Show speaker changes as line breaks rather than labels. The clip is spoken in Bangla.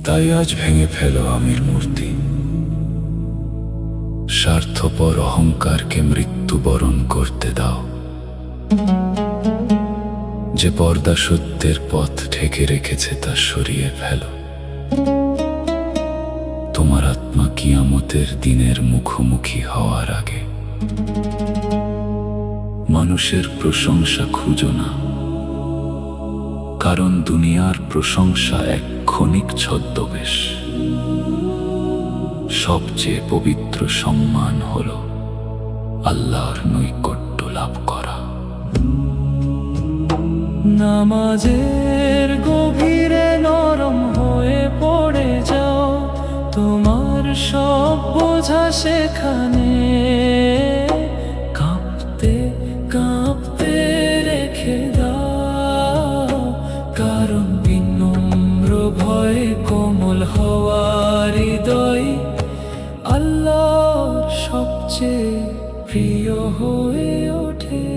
তাই আজ ভেঙে ফেলো আমির মূর্তি, স্বার্থপর অহংকারকে মৃত্যুবরণ করতে দাও। যে পর্দা সত্যের পথ ঢেকে রেখেছে তা সরিয়ে ফেলো। তোমার আত্মা কিয়ামতের দিনের মুখোমুখি হওয়ার আগে মানুষের প্রশংসা খুঁজো না, কারণ দুনিয়ার প্রশংসা এক ক্ষণিক ছদ্মবেশ। সবচেয়ে পবিত্র সম্মান হল আল্লাহর নৈকট্য লাভ করা।
নামাজের গভীরে নরম হয়ে পড়ে যাও, তোমার সব বোঝা সেখানে কাঁপতে কাঁপতে রেখে দাও, কারণ বিনম্র ভয়ে কোমল হওয়ার হৃদয় আল্লাহর সবচেয়ে প্রিয় হয়ে ওঠে।